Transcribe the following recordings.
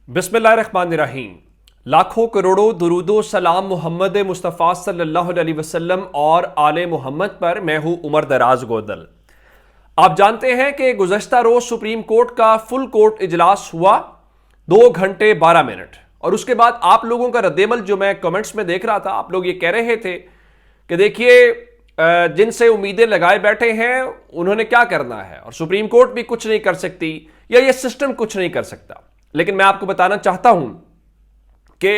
बिस्मिल्लाहिर्रहमानिर्रहीम। लाखों करोड़ों दुरूदो सलाम मोहम्मद मुस्तफ़ा सल्लल्लाहु अलैहि वसल्लम और आले मोहम्मद पर। मैं हूं उमर दराज गोदल। आप जानते हैं कि गुज़श्ता रोज सुप्रीम कोर्ट का फुल कोर्ट इजलास हुआ 2 घंटे 12 मिनट, और उसके बाद आप लोगों का रद्देमल जो मैं कमेंट्स में देख रहा था, आप लोग ये कह रहे थे कि देखिए जिनसे उम्मीदें लगाए बैठे हैं उन्होंने क्या करना है, और सुप्रीम कोर्ट भी कुछ नहीं कर सकती या ये सिस्टम कुछ नहीं कर सकता। लेकिन मैं आपको बताना चाहता हूं कि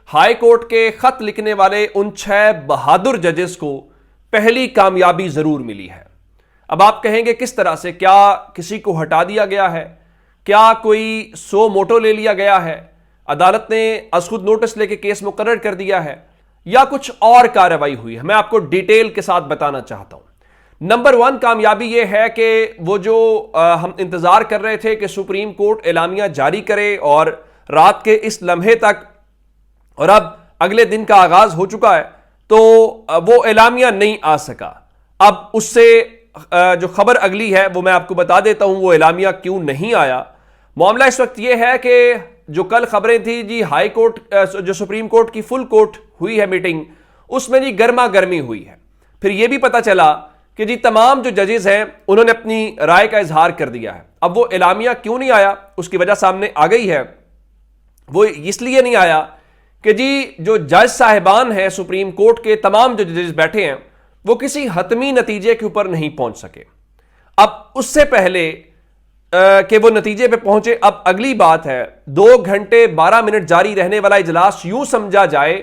हाई कोर्ट के खत लिखने वाले उन 6 बहादुर जजेस को पहली कामयाबी जरूर मिली है। अब आप कहेंगे किस तरह से? क्या किसी को हटा दिया गया है? क्या कोई सो मोटो ले लिया गया है? अदालत ने अज़खुद नोटिस लेके केस मुकर्रर कर दिया है, या कुछ और कार्रवाई हुई है? मैं आपको डिटेल के साथ बताना चाहता हूं। नंबर 1 कामयाबी यह है कि वो जो हम इंतजार कर रहे थे कि सुप्रीम कोर्ट एलामिया जारी करे, और रात के इस लम्हे तक और अब अगले दिन का आगाज हो चुका है, तो वो एलामिया नहीं आ सका। अब उससे जो खबर अगली है वो मैं आपको बता देता हूं, वो एलामिया क्यों नहीं आया। मामला इस वक्त ये है कि जो कल खबरें थी जी, हाई कोर्ट जो सुप्रीम कोर्ट की फुल कोर्ट हुई है मीटिंग, उसमें जी गर्मा गर्मी हुई है। फिर यह भी पता चला कि जी तमाम जो जजेस हैं उन्होंने अपनी राय का इजहार कर दिया है। अब वो एलामिया क्यों नहीं आया, उसकी वजह सामने आ गई है। वो इसलिए नहीं आया कि जी जो जज साहिबान हैं सुप्रीम कोर्ट के, तमाम जो जजेस बैठे हैं, वो किसी हतमी नतीजे के ऊपर नहीं पहुंच सके। अब उससे पहले कि वो नतीजे पे पहुंचे, अब अगली बात है 2 घंटे 12 मिनट जारी रहने वाला इजलास यूं समझा जाए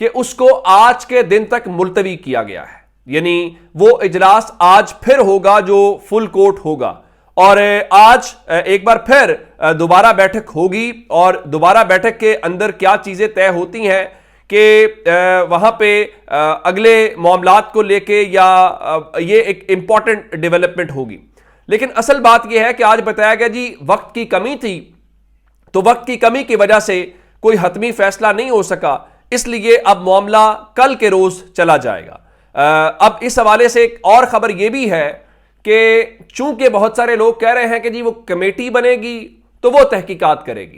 कि उसको आज के दिन तक मुलतवी किया गया है। यानी वो इजलास आज फिर होगा जो फुल कोर्ट होगा, और आज एक बार फिर दोबारा बैठक होगी, और दोबारा बैठक के अंदर क्या चीजें तय होती हैं कि वहां पे अगले मामलात को लेके या ये एक इंपॉर्टेंट डेवलपमेंट होगी। लेकिन असल बात यह है कि आज बताया गया जी वक्त की कमी थी, तो वक्त की कमी की वजह से कोई हतमी फैसला नहीं हो सका, इसलिए अब मामला कल के रोज चला जाएगा। अब इस हवाले से एक और खबर यह भी है कि चूंकि बहुत सारे लोग कह रहे हैं कि जी वो कमेटी बनेगी तो वो तहकीकात करेगी।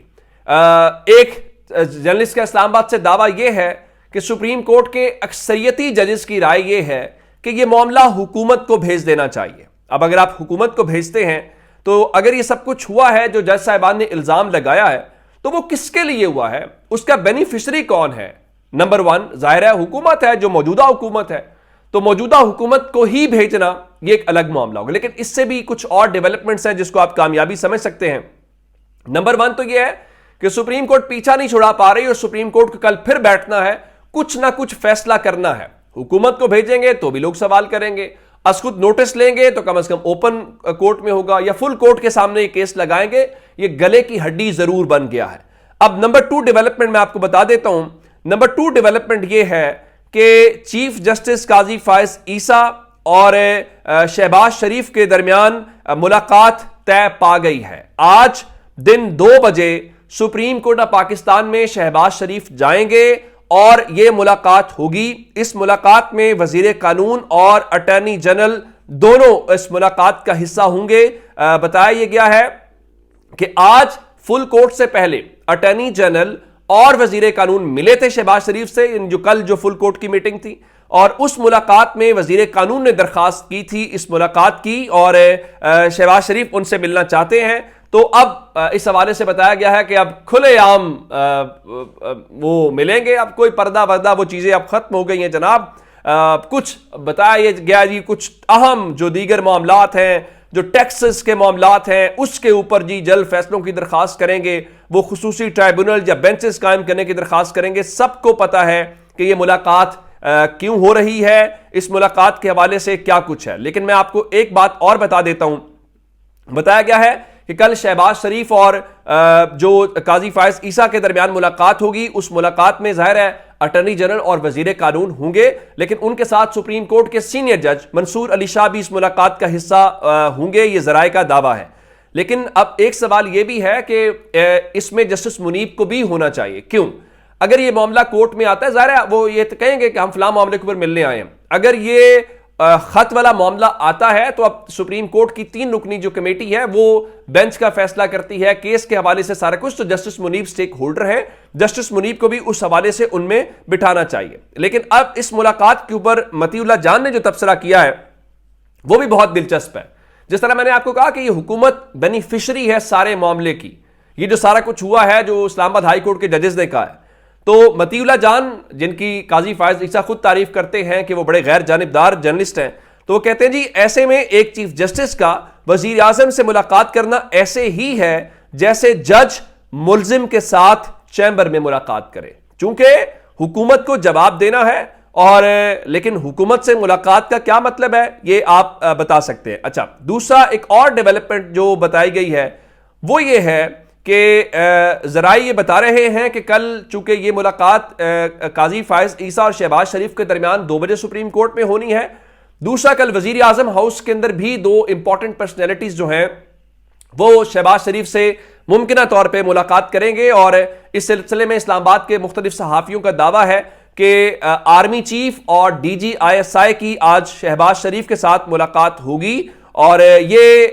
एक जर्नलिस्ट का इस्लामाबाद से दावा यह है कि सुप्रीम कोर्ट के अक्सरियती जजेस की राय यह है कि यह मामला हुकूमत को भेज देना चाहिए। अब अगर आप हुकूमत को भेजते हैं, तो अगर ये सब कुछ हुआ है जो जज साहिबान ने इल्जाम लगाया है, तो वो किसके लिए हुआ है, उसका बेनिफिशरी कौन है? नंबर 1 जाहिर है हुकूमत है, जो मौजूदा हुकूमत है, तो मौजूदा हुकूमत को ही भेजना ये एक अलग मामला होगा। लेकिन इससे भी कुछ और डेवलपमेंट्स हैं जिसको आप कामयाबी समझ सकते हैं। नंबर 1 तो यह है कि सुप्रीम कोर्ट पीछा नहीं छुड़ा पा रही, और सुप्रीम कोर्ट को कल फिर बैठना है, कुछ ना कुछ फैसला करना है। हुकूमत को भेजेंगे तो भी लोग सवाल करेंगे, अज़खुद नोटिस लेंगे तो कम से कम ओपन कोर्ट में होगा, या फुल कोर्ट के सामने ये केस लगाएंगे। ये गले की हड्डी जरूर बन गया है। अब नंबर 2 डेवलपमेंट मैं आपको बता देता हूं। नंबर 2 डेवलपमेंट ये है कि चीफ जस्टिस काजी फायज ईसा और शहबाज शरीफ के दरमियान मुलाकात तय पा गई है। आज दिन 2 बजे सुप्रीम कोर्ट ऑफ पाकिस्तान में शहबाज शरीफ जाएंगे और यह मुलाकात होगी। इस मुलाकात में वजीर कानून और अटॉर्नी जनरल दोनों इस मुलाकात का हिस्सा होंगे। बताया यह गया है कि आज फुल कोर्ट से पहले अटॉर्नी जनरल और वजीर कानून मिले थे शहबाज शरीफ से, जो कल जो फुल कोर्ट की मीटिंग थी, और उस मुलाकात में वजीर कानून ने दरखास्त की थी इस मुलाकात की, और शहबाज शरीफ उनसे मिलना चाहते हैं। तो अब इस हवाले से बताया गया है कि अब खुलेआम वो मिलेंगे। अब कोई पर्दा वर्दा वो चीजें अब खत्म हो गई हैं जनाब। कुछ बताया गया जी कुछ अहम जो दीगर मामलात हैं, जो टैक्सेस के मामलात हैं, उसके ऊपर जी जल्द फैसलों की दरखास्त करेंगे। वो खुसूसी ट्राइब्यूनल या बेंचेस कायम करने की दरखास्त करेंगे। सबको पता है कि ये मुलाकात क्यों हो रही है, इस मुलाकात के हवाले से क्या कुछ है। लेकिन मैं आपको एक बात और बता देता हूं। बताया गया है कि कल शहबाज शरीफ और जो काजी फायज ईसा के दरमियान मुलाकात होगी। उस मुलाकात में जाहिर है अटॉर्नी जनरल और वजीर कानून होंगे, लेकिन उनके साथ सुप्रीम कोर्ट के सीनियर जज मंसूर अली शाह भी इस मुलाकात का हिस्सा होंगे। ये जराए का दावा है। लेकिन अब एक सवाल यह भी है कि इसमें जस्टिस मुनीब को भी होना चाहिए। क्यों? अगर ये मामला कोर्ट में आता है, जाहिर है वो ये कहेंगे कि हम फलां मामले के ऊपर मिलने आए हैं। अगर ये खत वाला मामला आता है तो अब सुप्रीम कोर्ट की 3 रुकनी जो कमेटी है वो बेंच का फैसला करती है केस के हवाले से सारा कुछ। तो जस्टिस मुनीब स्टेक होल्डर है, जस्टिस मुनीब को भी उस हवाले से उनमें बिठाना चाहिए। लेकिन अब इस मुलाकात के ऊपर मतीउल्लाह जान ने जो तबसरा किया है वो भी बहुत दिलचस्प है। जिस तरह मैंने आपको कहा कि ये हुकूमत बेनिफिशरी है सारे मामले की, ये जो सारा कुछ हुआ है जो इस्लामाबाद हाई कोर्ट के जजेस ने कहा है, तो मतीउल्लाह जान जिनकी काजी फायज ईसा खुद तारीफ करते हैं कि वो बड़े गैर जानिबदार जर्नलिस्ट हैं, तो वो कहते हैं जी ऐसे में एक चीफ जस्टिस का वजीर आजम से मुलाकात करना ऐसे ही है जैसे जज मुलजिम के साथ चैम्बर में मुलाकात करे, चूंकि हुकूमत को जवाब देना है। और लेकिन हुकूमत से मुलाकात का क्या मतलब है ये आप बता सकते हैं। अच्छा, दूसरा एक और डेवलपमेंट जो बताई गई है वो ये है कि जराए ये बता रहे हैं कि कल चूंकि ये मुलाकात काजी फायज ईसा और शहबाज शरीफ के दरमियान 2 बजे सुप्रीम कोर्ट में होनी है। दूसरा, कल वजीर आजम हाउस के अंदर भी 2 इंपॉर्टेंट पर्सनैलिटीज जो हैं वो शहबाज शरीफ से मुमकिना तौर पर मुलाकात करेंगे। और इस सिलसिले में इस्लामाबाद के मुख्तलिफ सहाफियों का दावा है कि आर्मी चीफ और DGISI की आज शहबाज शरीफ के साथ मुलाकात होगी। और ये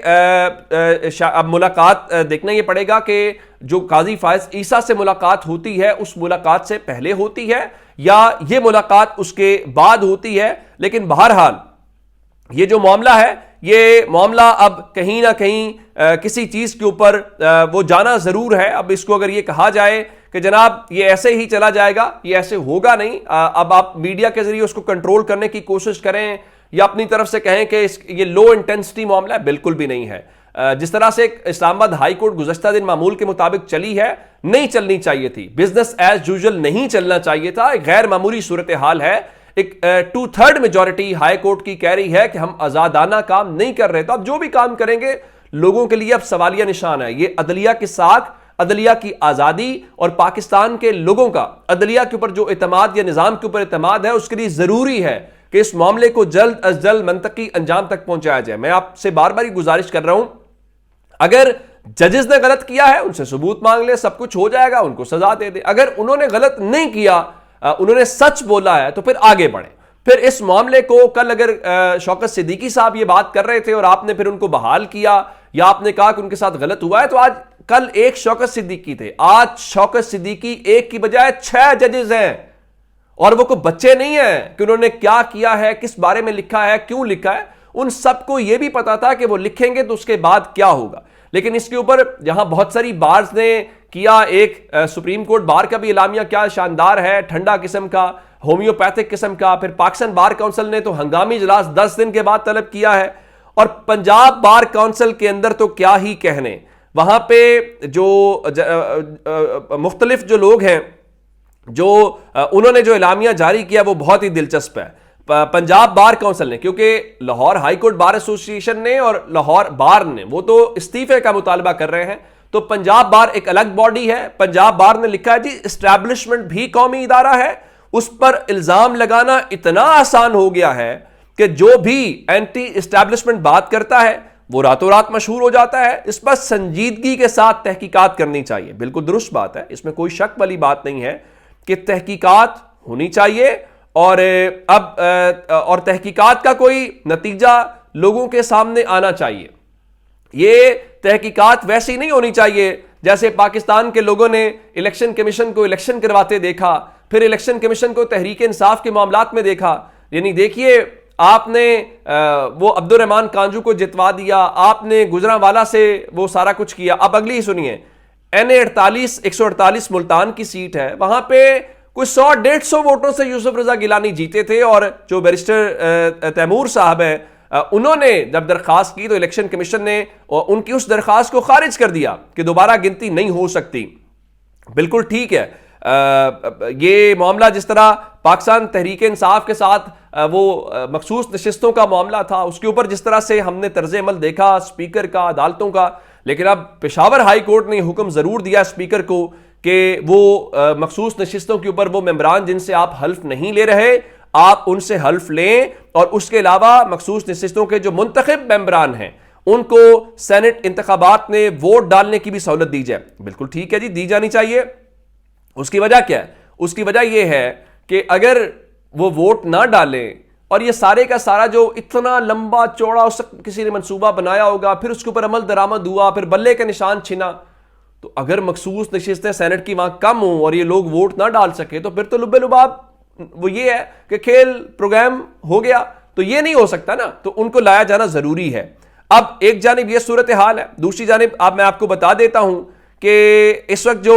अब मुलाकात देखना ये पड़ेगा कि जो काजी फायज ईसा से मुलाकात होती है उस मुलाकात से पहले होती है या ये मुलाकात उसके बाद होती है। लेकिन बहरहाल ये जो मामला है ये मामला अब कहीं ना कहीं किसी चीज के ऊपर वो जाना जरूर है। अब इसको अगर ये कहा जाए कि जनाब ये ऐसे ही चला जाएगा, ये ऐसे होगा नहीं, अब आप मीडिया के जरिए उसको कंट्रोल करने की कोशिश करें या अपनी तरफ से कहें कि ये लो इंटेंसिटी मामला है, बिल्कुल भी नहीं है। जिस तरह से इस्लामाबाद हाई कोर्ट गुज़श्ता दिन मामूल के मुताबिक चली है, नहीं चलनी चाहिए थी, बिजनेस एज यूजुअल नहीं चलना चाहिए था। एक गैर मामूली सूरत हाल है। एक 2/3 मेजॉरिटी हाई कोर्ट की कह रही है कि हम आजादाना काम नहीं कर रहे, तो अब जो भी काम करेंगे लोगों के लिए अब सवालिया निशान है। ये अदलिया के साथ, अदलिया की आजादी और पाकिस्तान के लोगों का अदलिया के ऊपर जो एतमाद या निजाम के ऊपर एतमाद है उसके लिए जरूरी है कि इस मामले को जल्द अज जल्द मंतकी अंजाम तक पहुंचाया जाए। मैं आपसे बार बार गुजारिश कर रहा हूं, अगर जजेस ने गलत किया है उनसे सबूत मांग ले, सब कुछ हो जाएगा, उनको सजा दे दे। अगर उन्होंने गलत नहीं किया, उन्होंने सच बोला है, तो फिर आगे बढ़े। फिर इस मामले को कल अगर शौकत सिद्दीकी साहब ये बात कर रहे थे और आपने फिर उनको बहाल किया या आपने कहा कि उनके साथ गलत हुआ है, तो आज कल एक शौकत सिद्दीकी थे, आज शौकत सिद्दीकी एक की बजाय 6 जजेस हैं। और वो कोई बच्चे नहीं है कि उन्होंने क्या किया है, किस बारे में लिखा है, क्यों लिखा है। उन सबको यह भी पता था कि वो लिखेंगे तो उसके बाद क्या होगा। लेकिन इसके ऊपर जहां बहुत सारी बार्स ने किया, एक सुप्रीम कोर्ट बार का भी इलामिया क्या शानदार है, ठंडा किस्म का, होम्योपैथिक किस्म का। फिर पाकिस्तान बार काउंसिल ने तो हंगामी इजलास 10 दिन के बाद तलब किया है। और पंजाब बार काउंसिल के अंदर तो क्या ही कहने, वहां पे जो मुख्तलिफ जो लोग हैं जो उन्होंने जो इलामिया जारी किया वो बहुत ही दिलचस्प है। पंजाब बार काउंसिल ने, क्योंकि Lahore high court bar association ने और लाहौर बार ने वो तो इस्तीफे का मुतालबा कर रहे हैं, तो पंजाब बार एक अलग बॉडी है। पंजाब बार ने लिखा है जी एस्टैब्लिशमेंट भी कौमी इदारा है, उस पर इल्जाम लगाना इतना आसान हो गया है कि जो भी एंटी एस्टैब्लिशमेंट बात करता है वो रातों रात मशहूर हो जाता है। इस पर संजीदगी के साथ तहकीकात करनी चाहिए। बिल्कुल दुरुस्त बात है, इसमें कोई शक वाली बात नहीं है कि तहकीकात होनी चाहिए। और अब तहकीकात का कोई नतीजा लोगों के सामने आना चाहिए। ये तहकीकात वैसी नहीं होनी चाहिए जैसे पाकिस्तान के लोगों ने इलेक्शन कमीशन को इलेक्शन करवाते देखा, फिर इलेक्शन कमीशन को तहरीक इंसाफ के मामलात में देखा। यानी देखिए, आपने वो अब्दुल रहमान कांजू को जितवा दिया, आपने गुजरांवाला से वो सारा कुछ किया। अब अगली सुनिए, NA 148 मुल्तान की सीट है, वहां पे कुछ 100-150 वोटों से यूसुफ रजा गिलानी जीते थे। और जो बैरिस्टर तैमूर साहब है, उन्होंने जब दरखास्त की तो इलेक्शन कमीशन ने उनकी उस दरखास्त को खारिज कर दिया कि दोबारा गिनती नहीं हो सकती। बिल्कुल ठीक है, ये मामला जिस तरह पाकिस्तान तहरीक इंसाफ के साथ वो मखसूस नशिस्तों का मामला था, उसके ऊपर जिस तरह से हमने तर्ज अमल देखा स्पीकर का, अदालतों का, लेकिन अब पेशावर हाई कोर्ट ने हुक्म जरूर दिया स्पीकर को कि वो मखसूस नशिस्तों के ऊपर वो मेंबरान जिनसे आप हल्फ नहीं ले रहे, आप उनसे हल्फ लें। और उसके अलावा मखसूस नशिस्तों के जो मुंतखब मेंबरान हैं उनको सेनेट इंतखाबात में वोट डालने की भी सहूलत दी जाए। बिल्कुल ठीक है जी, दी जानी चाहिए। उसकी वजह क्या है? उसकी वजह यह है कि अगर वो वोट ना डालें और ये सारे का सारा जो इतना लंबा चौड़ा उस किसी ने मंसूबा बनाया होगा, फिर उसके ऊपर अमल दरामद हुआ, फिर बल्ले का निशान छिना। तो अगर मखसूस नशिस्तें सेनेट की वहां कम हो और ये लोग वोट ना डाल सके तो फिर तो लुब्बे लुबाब वो ये है कि खेल प्रोग्राम हो गया। तो ये नहीं हो सकता ना, तो उनको लाया जाना जरूरी है। अब एक जानिब ये सूरत हाल है, दूसरी जानिब अब मैं आपको बता देता हूं कि इस वक्त जो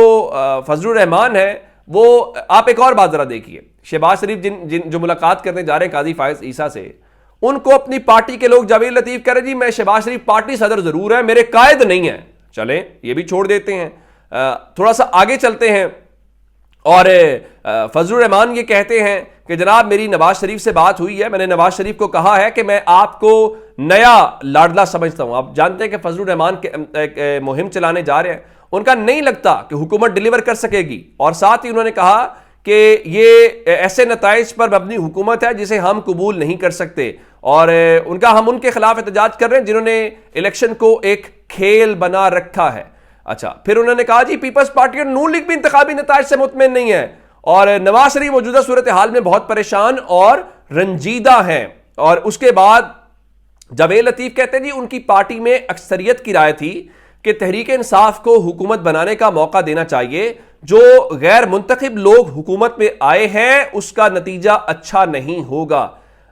फजलुर रहमान है वो, आप एक और बात जरा देखिए, शहबाज शरीफ जिन जो मुलाकात करने जा रहे हैं काजी फायज ईसा से, उनको अपनी पार्टी के लोग जावेद लतीफ कह रहे जी मैं शहबाज शरीफ पार्टी सदर जरूर है, मेरे कायद नहीं है। चलें ये भी छोड़ देते हैं, थोड़ा सा आगे चलते हैं और फजलुर रहमान ये कहते हैं कि जनाब मेरी नवाज शरीफ से बात हुई है, मैंने नवाज शरीफ को कहा है कि मैं आपको नया लाडला समझता हूं। आप जानते हैं कि फजलुर रहमान के मुहिम चलाने जा रहे हैं, उनका नहीं लगता कि हुकूमत डिलीवर कर सकेगी, और साथ ही उन्होंने कहा कि ये ऐसे नताइज पर मबनी हुकूमत है जिसे हम कबूल नहीं कर सकते, और हम उनके खिलाफ एहतजाज कर रहे हैं जिन्होंने इलेक्शन को एक खेल बना रखा है। अच्छा, फिर उन्होंने कहा जी पीपल्स पार्टी और नून लीग भी इंतखाबी नताइज से मुतमिन नहीं है, और नवाज शरीफ मौजूदा सूरत हाल में बहुत परेशान और रंजीदा हैं। और उसके बाद जावेद लतीफ कहते हैं जी उनकी पार्टी में अक्सरियत की राय थी कि तहरीक इंसाफ को हुकूमत बनाने का मौका देना चाहिए, जो गैर मुंतखब लोग हुकूमत में आए हैं उसका नतीजा अच्छा नहीं होगा।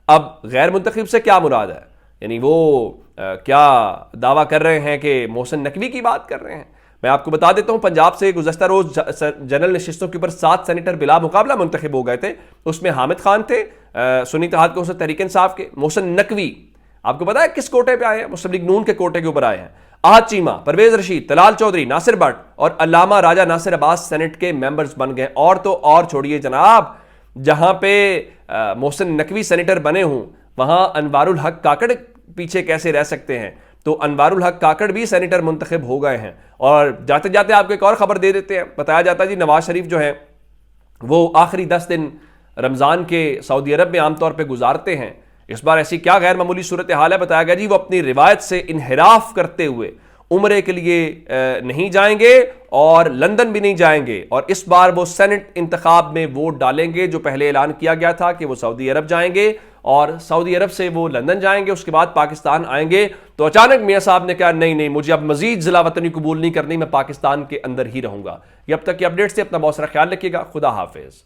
अब गैर मुंतखब से क्या मुराद है, यानी वो क्या दावा कर रहे हैं कि मोहसिन नकवी की बात कर रहे हैं? मैं आपको बता देता हूं, पंजाब से गुज़श्ता रोज जनरल नशिस्तों के ऊपर 7 सेनेटर बिला मुकाबला मुंतखब हो गए थे। उसमें हामिद खान थे सुन्नी इत्तेहाद कौंसिल तहरीक इंसाफ के, मोहसिन नकवी आपको पता है किस कोटे पे आए हैं? मुस्लिम लीग नून के कोटे के ऊपर आए हैं। आहद चीमा, परवेज रशीद, तलाल चौधरी, नासिर भट्ट और अल्लामा राजा नासिर अब्बास सेनेट के मेंबर्स बन गए। और तो और छोड़िए जनाब, जहां पे मोहसिन नकवी सेनेटर बने हों वहां अनवारुल हक काकड़ पीछे कैसे रह सकते हैं? तो अनवारुल हक काकड़ भी सेनेटर मुंतखब हो गए हैं। और जाते जाते आपको एक और खबर दे देते हैं, बताया जाता है जी नवाज शरीफ जो है वो आखिरी 10 दिन रमजान के सऊदी अरब में आमतौर पर गुजारते हैं। इस बार ऐसी क्या गैर मामूली सूरत हाल है, बताया गया जी वो अपनी रिवायत से इनहिराफ करते हुए उम्रे के लिए नहीं जाएंगे और लंदन भी नहीं जाएंगे, और इस बार वो सेनेट इंतखाब में वोट डालेंगे। जो पहले ऐलान किया गया था कि वो सऊदी अरब जाएंगे और सऊदी अरब से वो लंदन जाएंगे, उसके बाद पाकिस्तान आएंगे, तो अचानक मियां साहब ने कहा नहीं नहीं मुझे अब मजीद जिला वतनी कबूल नहीं करनी, मैं पाकिस्तान के अंदर ही रहूंगा। ये अब तक की अपडेट्स से अपना बहुत सारा ख्याल रखिएगा। खुदा हाफिज।